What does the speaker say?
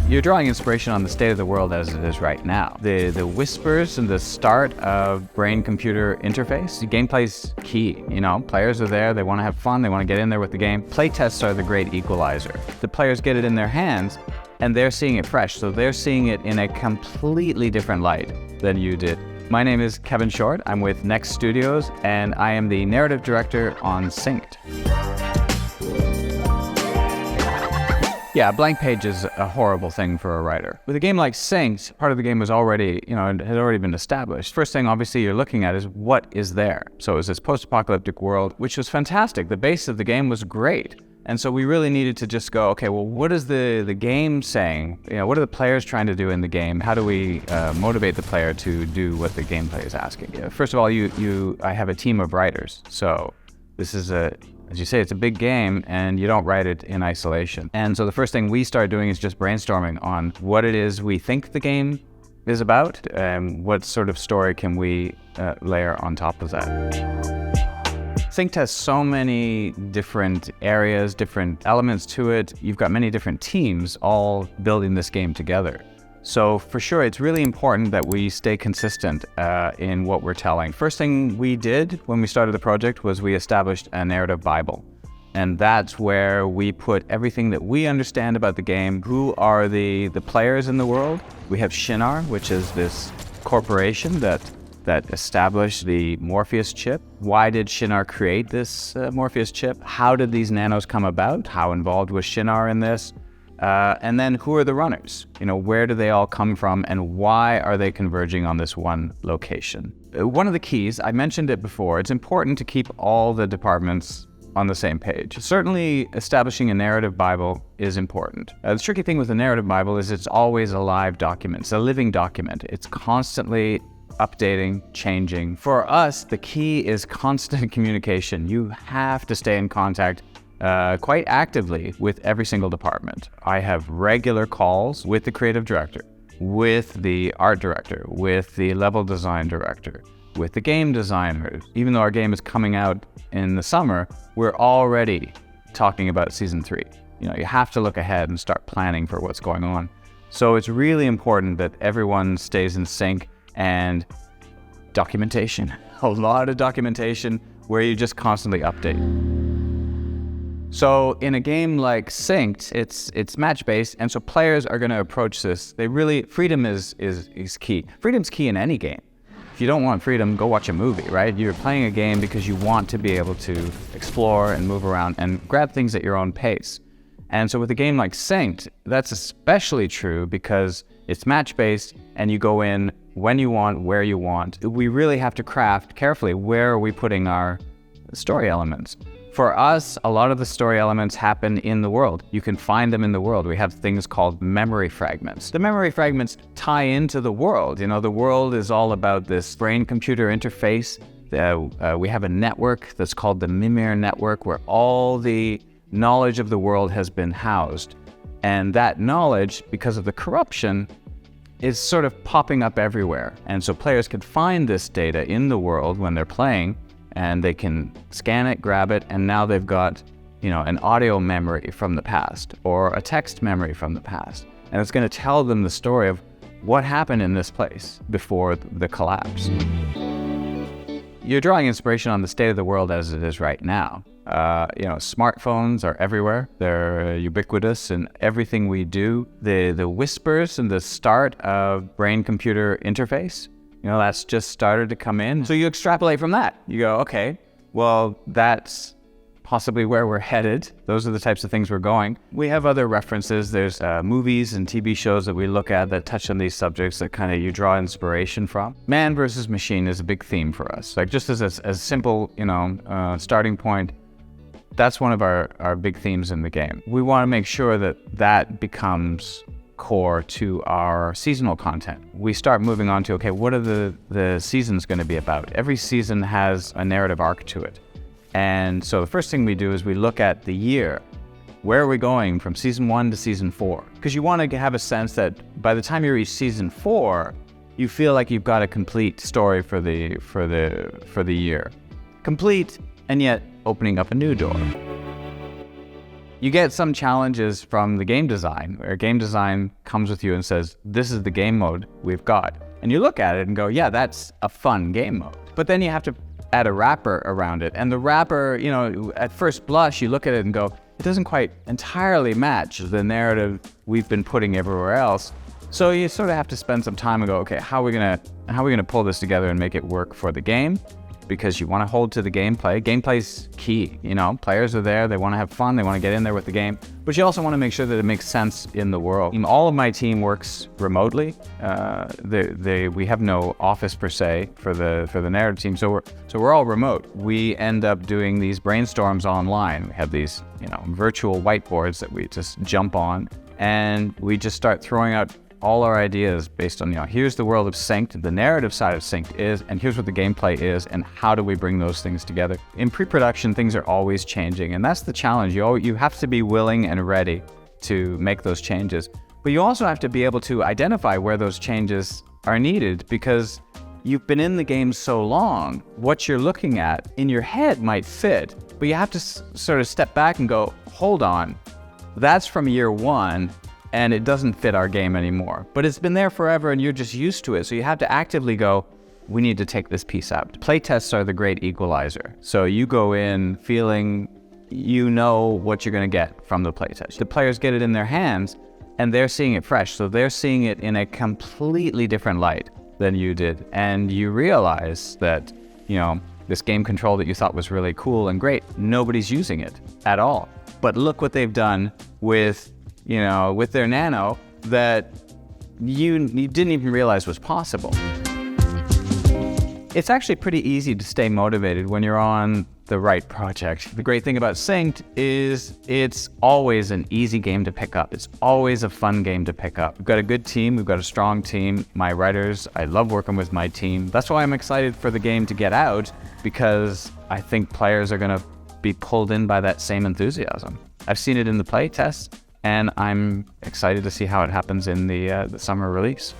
You're drawing inspiration on the state of the world as it is right now. The whispers and the start of brain-computer interface. The gameplay's key, players are there, they want to have fun, they want to get in there with the game. Playtests are the great equalizer. The players get it in their hands and they're seeing it fresh, so they're seeing it in a completely different light than you did. My name is Kevin Shortt, I'm with Next Studios, and I am the Narrative Director on Synced. Yeah, a blank page is a horrible thing for a writer. With a game like Synced, part of the game was already, had already been established. First thing, obviously, you're looking at is what is there. So it was this post-apocalyptic world, which was fantastic. The base of the game was great. And so we really needed to just go, okay, well, what is the game saying? What are the players trying to do in the game? How do we motivate the player to do what the gameplay is asking? First of all, I have a team of writers. So this is as you say, it's a big game and you don't write it in isolation. And so the first thing we started doing is just brainstorming on what it is we think the game is about and what sort of story can we layer on top of that. Synced has so many different areas, different elements to it. You've got many different teams all building this game together. So for sure, it's really important that we stay consistent in what we're telling. First thing we did when we started the project was we established a narrative Bible. And that's where we put everything that we understand about the game. Who are the players in the world? We have Shinar, which is this corporation that established the Morpheus chip. Why did Shinar create this Morpheus chip? How did these nanos come about? How involved was Shinar in this? And then who are the runners? Where do they all come from and why are they converging on this one location? One of the keys, I mentioned it before, it's important to keep all the departments on the same page. Certainly establishing a narrative Bible is important. The tricky thing with a narrative Bible is it's always a live document. It's a living document. It's constantly updating, changing. For us, the key is constant communication. You have to stay in contact quite actively with every single department. I have regular calls with the creative director, with the art director, with the level design director, with the game designer. Even though our game is coming out in the summer, we're already talking about season 3. You have to look ahead and start planning for what's going on. So it's really important that everyone stays in sync, and documentation, a lot of documentation where you just constantly update. So in a game like Synced, it's match-based, and so players are going to approach this. Freedom is key. Freedom's key in any game. If you don't want freedom, go watch a movie, right? You're playing a game because you want to be able to explore and move around and grab things at your own pace. And so with a game like Synced, that's especially true because it's match-based and you go in when you want, where you want. We really have to craft carefully where are we putting our story elements. For us, a lot of the story elements happen in the world. You can find them in the world. We have things called memory fragments. The memory fragments tie into the world. The world is all about this brain-computer interface. We have a network that's called the Mimir network where all the knowledge of the world has been housed. And that knowledge, because of the corruption, is sort of popping up everywhere. And so players can find this data in the world when they're playing, and they can scan it, grab it, and now they've got, an audio memory from the past or a text memory from the past. And it's going to tell them the story of what happened in this place before the collapse. You're drawing inspiration on the state of the world as it is right now. Smartphones are everywhere. They're ubiquitous in everything we do. The whispers and the start of brain-computer interface, that's just started to come in. So you extrapolate from that. You go, okay, well, that's possibly where we're headed. Those are the types of things we're going. We have other references. There's movies and TV shows that we look at that touch on these subjects that kind of you draw inspiration from. Man versus machine is a big theme for us. Like just as a simple, starting point, that's one of our big themes in the game. We want to make sure that becomes core to our seasonal content. We start moving on to, okay, what are the seasons going to be about? Every season has a narrative arc to it. And so the first thing we do is we look at the year. Where are we going from season 1 to season 4? Because you want to have a sense that by the time you reach season 4, you feel like you've got a complete story for the year. Complete, and yet opening up a new door. You get some challenges from the game design, where game design comes with you and says, this is the game mode we've got. And you look at it and go, yeah, that's a fun game mode. But then you have to add a wrapper around it. And the wrapper, at first blush, you look at it and go, it doesn't quite entirely match the narrative we've been putting everywhere else. So you sort of have to spend some time and go, okay, how are we gonna pull this together and make it work for the game? Because you want to hold to the gameplay. Gameplay's key, players are there, they want to have fun, they want to get in there with the game, but you also want to make sure that it makes sense in the world. All of my team works remotely. We have no office per se for the narrative team, so we're all remote. We end up doing these brainstorms online. We have these, virtual whiteboards that we just jump on, and we just start throwing out all our ideas based on, here's the world of Synced, the narrative side of Synced is, and here's what the gameplay is, and how do we bring those things together. In pre-production, things are always changing, and that's the challenge. You have to be willing and ready to make those changes. But you also have to be able to identify where those changes are needed, because you've been in the game so long, what you're looking at in your head might fit, but you have to sort of step back and go, hold on, that's from year one, and it doesn't fit our game anymore. But it's been there forever and you're just used to it. So you have to actively go, we need to take this piece out. Playtests are the great equalizer. So you go in feeling what you're gonna get from the playtest. The players get it in their hands and they're seeing it fresh. So they're seeing it in a completely different light than you did. And you realize that, this game control that you thought was really cool and great, nobody's using it at all. But look what they've done with their nano that you didn't even realize was possible. It's actually pretty easy to stay motivated when you're on the right project. The great thing about Synced is it's always an easy game to pick up. It's always a fun game to pick up. We've got a good team. We've got a strong team. My writers, I love working with my team. That's why I'm excited for the game to get out, because I think players are going to be pulled in by that same enthusiasm. I've seen it in the play tests, and I'm excited to see how it happens in the summer release.